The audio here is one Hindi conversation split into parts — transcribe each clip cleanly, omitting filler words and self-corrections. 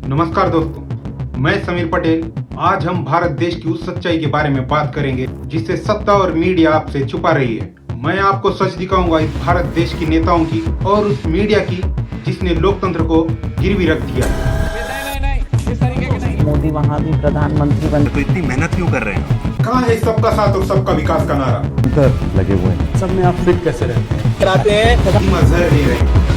नमस्कार दोस्तों, मैं समीर पटेल। आज हम भारत देश की उस सच्चाई के बारे में बात करेंगे जिसे सत्ता और मीडिया आपसे छुपा रही है। मैं आपको सच दिखाऊंगा इस भारत देश की नेताओं की और उस मीडिया की जिसने लोकतंत्र को गिरवी रख दिया है। मोदी वहाँ भी प्रधानमंत्री बन तो इतनी मेहनत क्यों कर रहे हैं? कहाँ है सबका साथ और सबका विकास का नारा? लगे हुए हैं। सब में आप फिट कैसे रहते कराते हैं। मजहर ले रहे हैं।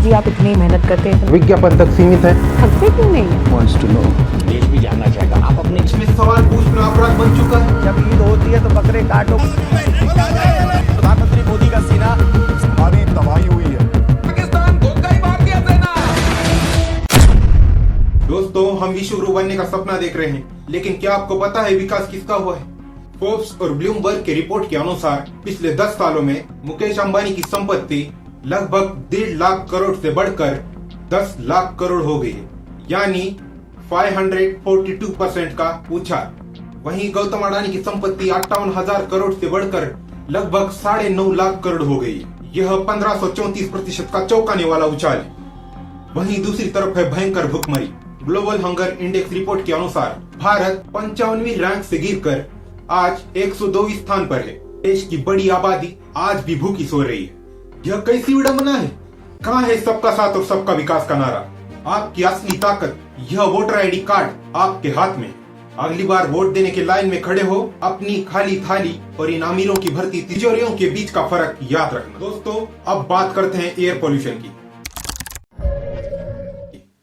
जी आप इतनी मेहनत करते हैं, विज्ञापन तक सीमित है। थकते क्यों नहीं है? Wants to know। देश भी जानना चाहेगा। आप अपने इसमें सवाल पूछना अपराध बन चुका है। जब ईद होती है तो बकरे काटो। प्रधानमंत्री मोदी का सीना हमारी तबाही हुई है। दोस्तों, हम विश्व गुरु बनने का सपना देख रहे हैं, लेकिन क्या आपको पता है विकास किसका हुआ है? फोर्ब्स और ब्लूमबर्ग के रिपोर्ट के अनुसार पिछले 10 सालों में मुकेश अंबानी की संपत्ति लगभग 1.5 लाख करोड़ से बढ़कर 10 लाख करोड़ हो गई है, यानी 542% का उछाल। वहीं गौतम अडानी की संपत्ति 58,000 करोड़ से बढ़कर लगभग 9.5 लाख करोड़ हो गई है। यह 1534% का चौंकाने वाला उछाल है। वहीं दूसरी तरफ है भयंकर भुखमरी। ग्लोबल हंगर इंडेक्स रिपोर्ट के अनुसार भारत 55वीं रैंक से गिरकर आज 102वें स्थान पर है। देश की बड़ी आबादी आज भी भूखी सो रही है। यह कैसी विडंबना है? कहाँ है सबका साथ और सबका विकास का नारा? आपकी असली ताकत यह वोटर आईडी कार्ड आपके हाथ में। अगली बार वोट देने के लाइन में खड़े हो, अपनी खाली थाली और इन अमीरों की भर्ती तिजोरियों के बीच का फर्क याद रखना। दोस्तों, अब बात करते हैं एयर पोल्यूशन की।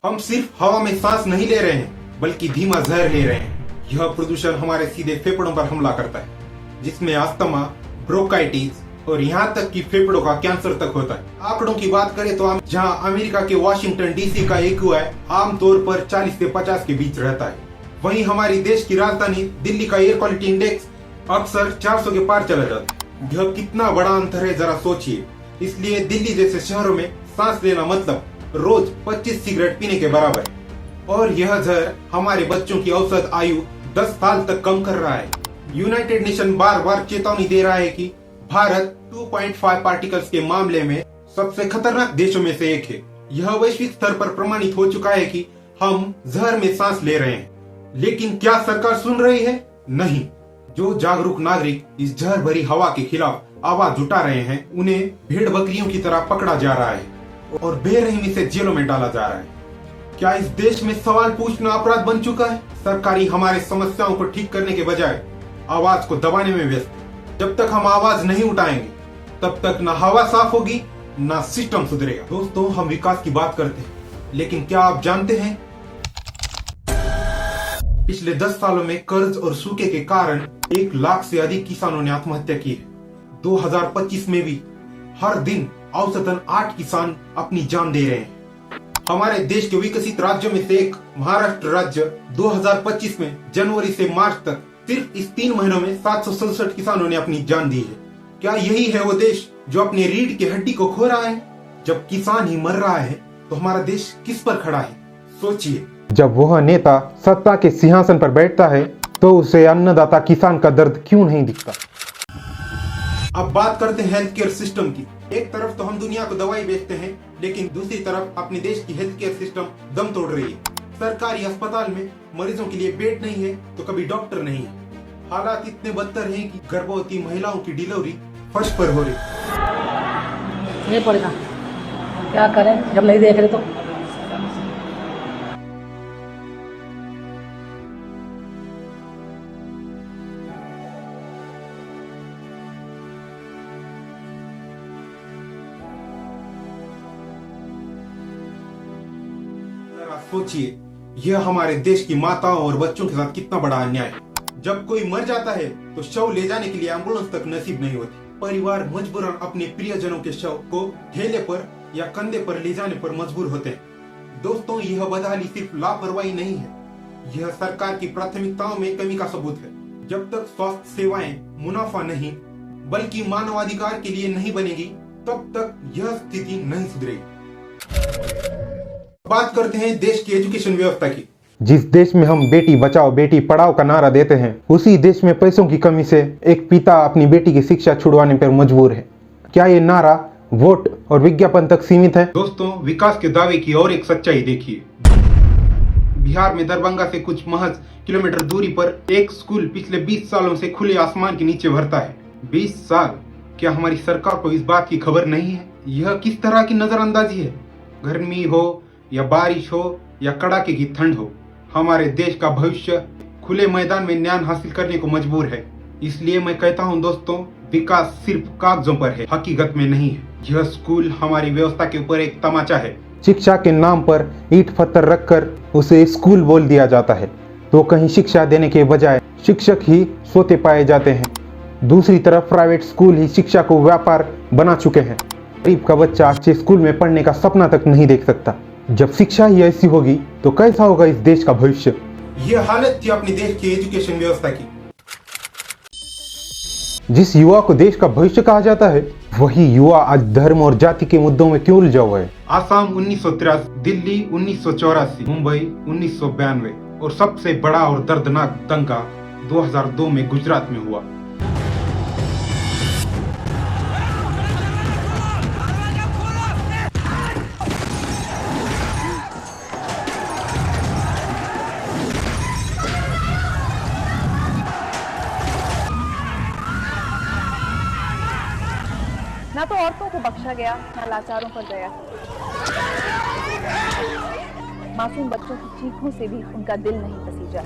हम सिर्फ हवा में सांस नहीं ले रहे हैं, बल्कि धीमा जहर ले रहे हैं। यह प्रदूषण हमारे सीधे फेफड़ों पर हमला करता है, जिसमें अस्थमा, ब्रोंकाइटिस और यहाँ तक कि फेफड़ों का कैंसर तक होता है। आंकड़ों की बात करें तो जहाँ अमेरिका के वाशिंगटन डीसी का AQI आमतौर पर 40 से 50 के बीच रहता है, वहीं हमारी देश की राजधानी दिल्ली का एयर क्वालिटी इंडेक्स अक्सर 400 के पार चला जाता है। यह कितना बड़ा अंतर है, जरा सोचिए। इसलिए दिल्ली जैसे शहरों में सांस लेना मतलब रोज 25 सिगरेट पीने के बराबर है। और यह जहर हमारे बच्चों की औसत आयु 10 साल तक कम कर रहा है। यूनाइटेड नेशन बार बार चेतावनी दे रहा है कि भारत 2.5 पार्टिकल्स के मामले में सबसे खतरनाक देशों में से एक है। यह वैश्विक स्तर पर प्रमाणित हो चुका है कि हम जहर में सांस ले रहे हैं। लेकिन क्या सरकार सुन रही है? नहीं। जो जागरूक नागरिक इस जहर भरी हवा के खिलाफ आवाज उठा रहे हैं, उन्हें भेड़ बकरियों की तरह पकड़ा जा रहा है और बेरहमी से जेलों में डाला जा रहा है। क्या इस देश में सवाल पूछना अपराध बन चुका है? सरकारी हमारे समस्याओं को ठीक करने के बजाय आवाज को दबाने में व्यस्त। जब तक हम आवाज नहीं उठाएंगे, तब तक न हवा साफ होगी, न सिस्टम सुधरेगा। दोस्तों, हम विकास की बात करते हैं, लेकिन क्या आप जानते हैं पिछले 10 सालों में कर्ज और सूखे के कारण 1 लाख से अधिक किसानों ने आत्महत्या की है। 2025 में भी हर दिन औसतन 8 किसान अपनी जान दे रहे हैं। हमारे देश के विकसित राज्यों में से एक महाराष्ट्र राज्य 2025 में जनवरी से मार्च तक सिर्फ इस 3 महीनों में 767 किसानों ने अपनी जान दी है। क्या यही है वो देश जो अपनी रीढ़ की हड्डी को खो रहा है? जब किसान ही मर रहा है तो हमारा देश किस पर खड़ा है? सोचिए। जब वह नेता सत्ता के सिंहासन पर बैठता है तो उसे अन्नदाता किसान का दर्द क्यों नहीं दिखता? अब बात करते हैं हेल्थ केयर सिस्टम की। एक तरफ तो हम दुनिया को दवाई बेचते हैं, लेकिन दूसरी तरफ अपने देश की हेल्थ केयर सिस्टम दम तोड़ रही है। सरकारी अस्पताल में मरीजों के लिए बेड नहीं है तो कभी डॉक्टर नहीं है। हालात इतने बदतर हैं कि गर्भवती महिलाओं की डिलीवरी फर्श पर हो रही। नहीं पड़ेगा, क्या करें जब नहीं देख रहे तो। सोचिए, यह हमारे देश की माताओं और बच्चों के साथ कितना बड़ा अन्याय है। जब कोई मर जाता है तो शव ले जाने के लिए एम्बुलेंस तक नसीब नहीं होती। परिवार मजबूरन अपने प्रियजनों के शव को ठेले पर या कंधे पर ले जाने पर मजबूर होते हैं। दोस्तों, यह बदहाली सिर्फ लापरवाही नहीं है, यह सरकार की प्राथमिकताओं में कमी का सबूत है। जब तक स्वास्थ्य सेवाएं मुनाफा नहीं बल्कि मानवाधिकार के लिए नहीं बनेगी, तब तक यह स्थिति नहीं सुधरेगी। बात करते हैं देश की एजुकेशन व्यवस्था की। जिस देश में हम बेटी बचाओ बेटी पढ़ाओ का नारा देते हैं, उसी देश में पैसों की कमी से एक पिता अपनी बेटी की शिक्षा छुड़वाने पर मजबूर है। क्या ये नारा वोट और विज्ञापन तक सीमित है? दोस्तों, विकास के दावे की और एक सच्चाई देखिए। बिहार में दरभंगा से कुछ महज किलोमीटर दूरी पर एक स्कूल पिछले 20 सालों से खुले आसमान के नीचे भरता है। 20 साल, क्या हमारी सरकार को इस बात की खबर नहीं है? यह किस तरह की नजरअंदाजी है? गर्मी हो या बारिश हो या कड़ाके की ठंड हो, हमारे देश का भविष्य खुले मैदान में ज्ञान हासिल करने को मजबूर है। इसलिए मैं कहता हूं दोस्तों, विकास सिर्फ कागजों पर है, हकीकत में नहीं है। यह स्कूल हमारी व्यवस्था के ऊपर एक तमाचा है। शिक्षा के नाम पर ईंट पत्थर रखकर उसे स्कूल बोल दिया जाता है, तो कहीं शिक्षा देने के बजाय शिक्षक ही सोते पाए जाते हैं। दूसरी तरफ प्राइवेट स्कूल ही शिक्षा को व्यापार बना चुके हैं। गरीब का बच्चा अच्छे स्कूल में पढ़ने का सपना तक नहीं देख सकता। जब शिक्षा ही ऐसी होगी तो कैसा होगा इस देश का भविष्य? यह हालत थी अपने देश की एजुकेशन व्यवस्था की। जिस युवा को देश का भविष्य कहा जाता है, वही युवा आज धर्म और जाति के मुद्दों में क्यों उलझा हुआ है? आसाम 1983, दिल्ली 1984, मुंबई 1992 और सबसे बड़ा और दर्दनाक दंगा 2002 में गुजरात में हुआ। ना तो औरतों को बख्शा गया, ना लाचारों पर गया। मासूम बच्चों की चीखों से भी उनका दिल नहीं पसीजा।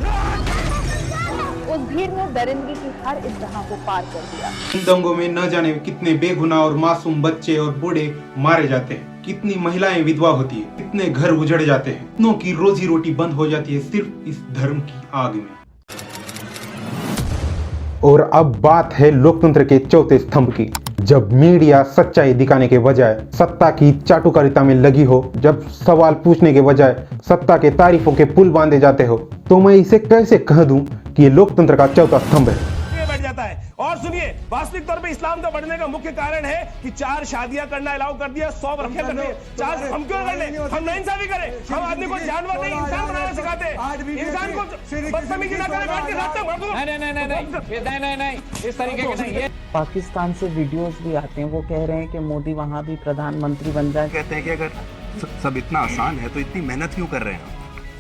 उस भीड़ ने दरिंदगी की हर इंतहा को पार कर दिया। इन दंगों में न जाने कितने बेगुनाह और मासूम बच्चे और बूढ़े मारे जाते हैं, कितनी महिलाएं विधवा होती है, कितने घर उजड़ जाते हैं, कितनों की रोजी रोटी बंद हो जाती है सिर्फ इस धर्म की आग में। और अब बात है लोकतंत्र के चौथे स्तंभ की। जब मीडिया सच्चाई दिखाने के बजाय सत्ता की चाटुकारिता में लगी हो, जब सवाल पूछने के बजाय सत्ता के तारीफों के पुल बांधे जाते हो, तो मैं इसे कैसे कह दूं कि ये लोकतंत्र का चौथा स्तंभ है? बैठ जाता है। और सुनिए, वास्तविक तौर पे इस्लाम का बढ़ने का मुख्य कारण है कि 4 शादियां करना अलाउ कर दिया, 100 रखे कर दिए। 4 हम क्यों कर ले? हम नाइंसाफी करें? हम आदमी को जानवर नहीं इंसान बनाना सिखाते हैं। इंसान को बदतमीजी ना करे, बैठ के रास्ते भर दो। नहीं, इस तरीके के नहीं। पाकिस्तान से वीडियोस भी आते हैं, वो कह रहे हैं कि मोदी वहाँ भी प्रधानमंत्री बन जाए। कहते हैं कि अगर सब इतना आसान है तो इतनी मेहनत क्यों कर रहे हैं?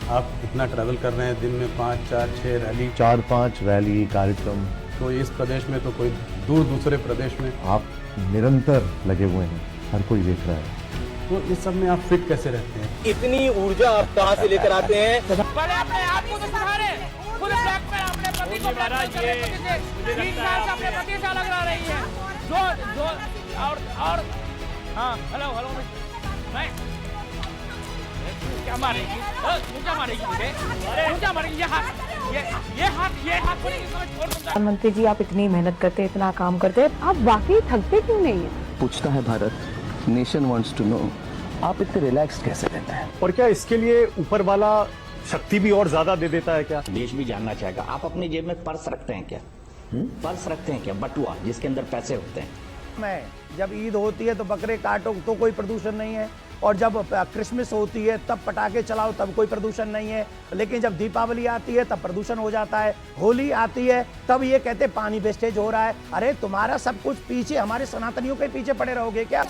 आप इतना ट्रैवल कर रहे हैं, दिन में 5, 4, 6 रैली, 4-5 रैली कार्यक्रम, तो इस प्रदेश में तो कोई दूसरे प्रदेश में आप निरंतर लगे हुए हैं, हर कोई देख रहा है। तो इस सब में आप फिट कैसे रहते हैं? इतनी ऊर्जा आप कहां से लेकर आते हैं? पहले अपने आप को तो सुधारे। फुल ब्लैक में अपने पति को महाराज ये 3 साल से अपने पति से अलग रह रही है। जो और हाँ हेलो नहीं क्या मारेगी? क्या मारेगी मुझे? क्या मारेगी? ये हाथ प्रधानमंत्री जी, आप इतनी मेहनत करते हैं, इतना काम करते हैं, आप वाकई थकते क्यों नहीं है? पूछता है Bharat, nation wants to know, आप इतने रिलैक्स कैसे रहते हैं? और क्या इसके लिए ऊपर वाला शक्ति भी और ज्यादा दे देता है क्या? देश भी जानना चाहेगा। आप अपनी जेब में पर्स रखते हैं क्या? पर्स रखते हैं क्या? बटुआ जिसके अंदर पैसे होते हैं। मैं जब ईद होती है तो बकरे काटो तो कोई प्रदूषण नहीं है, और जब क्रिसमस होती है तब पटाखे चलाओ तब कोई प्रदूषण नहीं है, लेकिन जब दीपावली आती है तब प्रदूषण हो जाता है। होली आती है तब ये कहते पानी वेस्टेज हो रहा है। अरे तुम्हारा सब कुछ पीछे, हमारे सनातनियों के पीछे पड़े रहोगे क्या?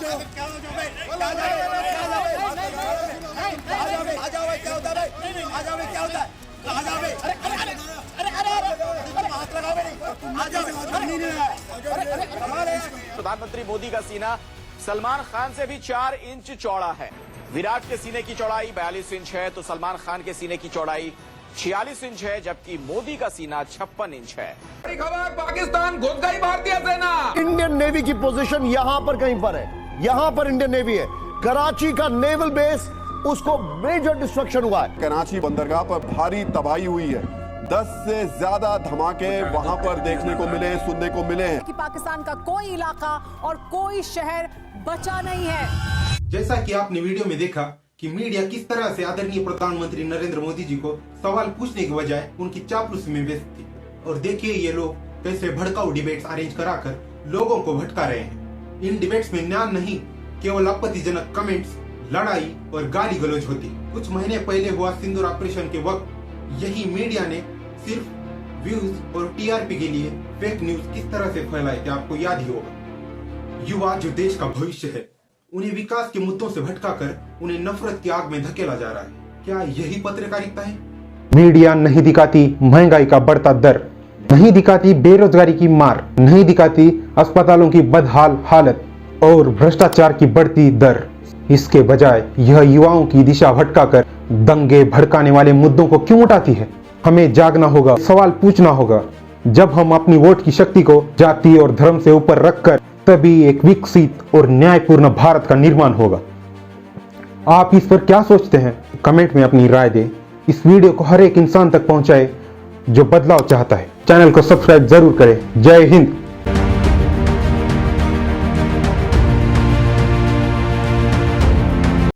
प्रधानमंत्री मोदी का सीना सलमान खान से भी 4 इंच चौड़ा है। विराट के सीने की चौड़ाई 42 इंच है, तो सलमान खान के सीने की चौड़ाई 46 इंच है, जबकि मोदी का सीना 56 इंच है। बड़ी खबर, पाकिस्तान घुस गई भारतीय सेना। इंडियन नेवी की पोजीशन यहां पर कहीं पर है, यहां पर इंडियन नेवी है। कराची का नेवल बेस, उसको मेजर डिस्ट्रक्शन हुआ है। कराची बंदरगाह पर भारी तबाही हुई है। 10 से ज्यादा धमाके वहां पर देखने को मिले, सुनने को मिले हैं कि पाकिस्तान का कोई इलाका और कोई शहर बचा नहीं है। जैसा कि आपने वीडियो में देखा कि मीडिया किस तरह से आदरणीय प्रधानमंत्री नरेंद्र मोदी जी को सवाल पूछने के बजाय उनकी चापलूसी में व्यस्त थी। और देखिए ये लोग कैसे भड़काऊ डिबेट्स अरेंज कराकर लोगों को भटका रहे हैं। इन डिबेट्स में ज्ञान नहीं, केवल आपत्तिजनक कमेंट्स, लड़ाई और गाली गलौज होती। कुछ महीने पहले हुआ सिंदूर ऑपरेशन के वक्त यही मीडिया ने सिर्फ व्यूज और टीआरपी के लिए फेक न्यूज किस तरह से फैलाए थे, आपको याद ही होगा। युवा जो देश का भविष्य है, उन्हें विकास के मुद्दों से भटकाकर उन्हें नफरत की आग में धकेला जा रहा है। क्या यही पत्रकारिता है? मीडिया नहीं दिखाती महंगाई का बढ़ता दर, नहीं दिखाती बेरोजगारी की मार, नहीं दिखाती अस्पतालों की बदहाल हालत और भ्रष्टाचार की बढ़ती दर। इसके बजाय यह युवाओं की दिशा भटकाकर दंगे भड़काने वाले मुद्दों को क्यों उठाती है? हमें जागना होगा, सवाल पूछना होगा। जब हम अपनी वोट की शक्ति को जाति और धर्म से ऊपर रखकर, तभी एक विकसित और न्यायपूर्ण भारत का निर्माण होगा। आप इस पर क्या सोचते हैं? कमेंट में अपनी राय दें। इस वीडियो को हर एक इंसान तक पहुंचाएं जो बदलाव चाहता है। चैनल को सब्सक्राइब जरूर करें। जय हिंद।